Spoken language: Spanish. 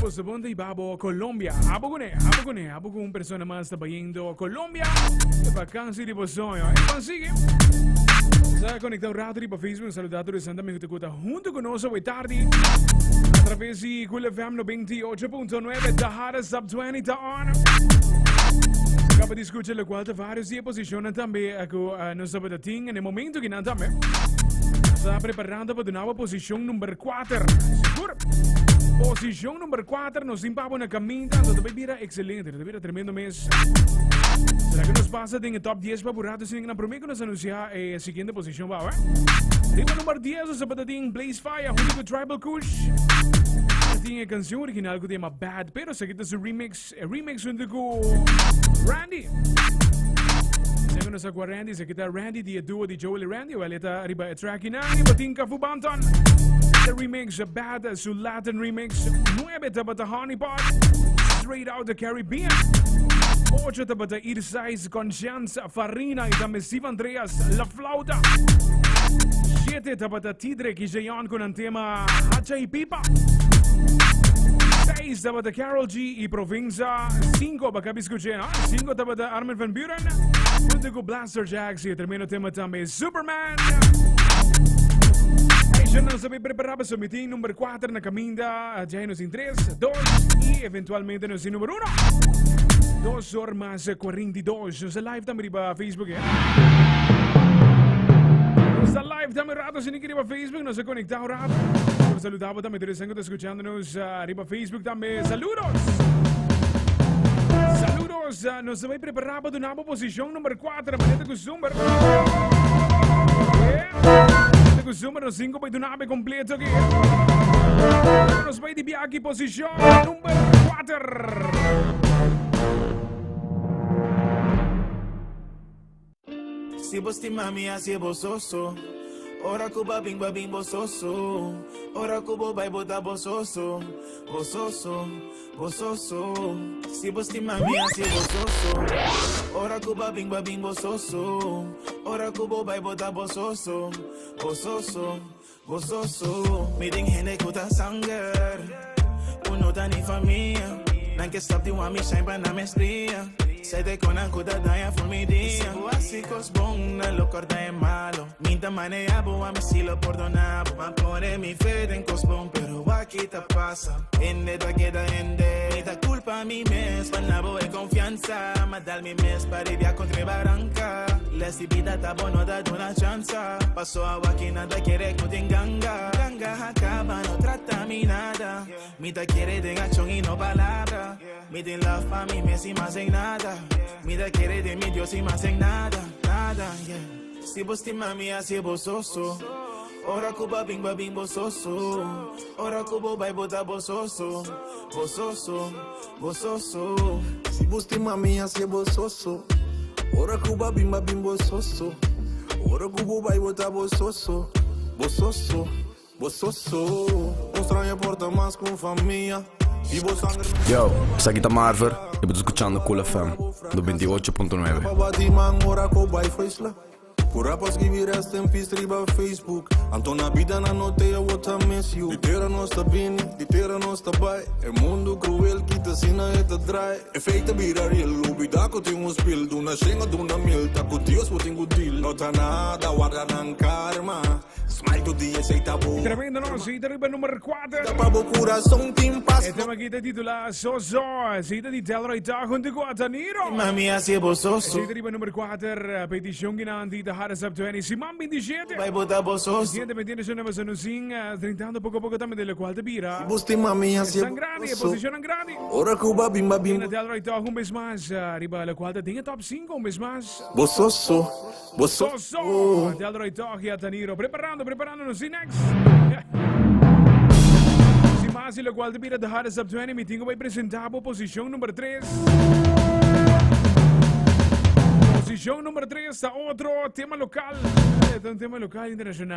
Pues sabon de Babo, Colombia. Abo con un persona más está yendo Colombia. De vacanza de Bosoyo. Sigue. Está conectado rápido para Facebook. Saludado de Santa Mejutecuta. Junto con nosotros hoy tarde. A través de Cool FM 98.9. Tahara Sub 20 Taon. Acaba de escuchar la cual vários se posicionam também no sabadating. No momento que não também está preparando para a nova posição número 4. Seguro? Posição número 4 nos empapa na caminho. Então também vira excelente, também vira tremendo mês. Será que nos passa em top 10 para burato? Se não prometo nos anunciar a seguinte posição, vai? Tema número 10, o sabadating Blaze Fire, junto com Tribal Kush. Tinha a canção original com o tema Bad, pero seguida su remix junto com Randy. Segundo sa kwa Randy, seguida Randy, di duo di Joel e Randy, o alita arriba a track in ani, bating ka fubanton. The remix, Bad, su Latin remix, 9 tabata Honey Pot, Straight Out the Caribbean. 8 tabata Irsais, Confianza, Farina, itame Steve Andreas, La Flauta. 7 tabata Tidre, Kijayon con un tema Hacha y Pipa. 6 tabata Carol G y Provincia. 5 baka biscuchena. 5 tabata Armin van Buren. Junto con Blaster Jacks y termino tema también Superman. Ya nos había preparado su meeting número 4 na caminda. Ya nos en 3, 2 y eventualmente nos en número 1. 2 horas más 42. Nos live también para Facebook. Está live também rato, se ninguém para Facebook, nos se conectado rato. Nos saludamos também, todos que estão escutando-nos arriba Facebook também. Saludos! Saludos! Nos vai preparar para a nova posição número 4, maneta com Zumber. Maneta com Zumber, nos 5 para a nave completo aqui. Nos vai de viagem, posição número 4. Si vos ti mami así bososo, ora kuba bing babing bososo, ora kubo bai bota bososo, bososo, bososo. Si vos ti mami así bososo, ora kuba bing babing bososo, ora kubo bai bota bososo, bososo, bososo. Meeting hene kuta sanger, uno tani familia, nan que stop di wami shine pa na mestria. Sei de conan kuda daya for me dia. Se así cos bon na lo corta es malo. Minta manea boa me si lo perdonabo. Man pone mi fe en cos bon pero aquí te pasa. Ende da queda ende. Ni da culpa mi mes. Panabo e confianza. Ma dal mi mes para via contra barranca. La vida ta bono da una chance. Paso a aquí nada quiere que te enganga. Ganga acaba no trata mi nada. Mi ta quiere de gachón y no palabra. Mi te love pa mi mes y más en nada. Mira quiere de mi Dios y más en nada, nada, yeah. Si vos ti mami así bososo, ora kuba bing babing bososo, ora kubo bai bota bososo, bososo, bososo. Si vos ti mami así bososo, ora kuba bing babing bososo, ora kubo bai bota bososo, bososo, bososo. Mostrarmi porta más con familia. Yo, sta aqui tá Marver e tô escutando Cool FM do 28.9. Rapas give rest in peace riba Facebook. Antona vida na noteia what I miss you. Ditera não está bem, ditera não está bem. É mundo cruel que te sina e te drai. É feita vira real, lubida ko tem spil. Duna shenga duna mil, ta ko Dios wo tem deal. No ta nada, guarda nan karma. Smile to dia sei tabu. Tremendo, no? Sita riba numero 4. Da pabo coração tem paz. Este tema aqui te titula Soso. Sita di Delroy ta junto com Ataniro. Mami así bososo. Sita riba numero 4. Petição ginanti da Hara Sub 20. Siman 27. Bai bota bososo. Siete metiendo su nueva sonusing. Trintando poco a poco también de lo cual te vira. Busti mami así Sangrani, posición Sangrani. Ora kuba bimba Tiene bimba. Delroy ta un mes más. Arriba lo cual te tiene top 5 un mes más. Bososo, bososo. Soso. Delroy ta y Ataniro. Preparándonos sin next. Sin más y lo cual te pira de Hara Sub 20. Mi tengo voy presentado posición número 3. Posición número 3 está otro tema local. Un tema local internacional.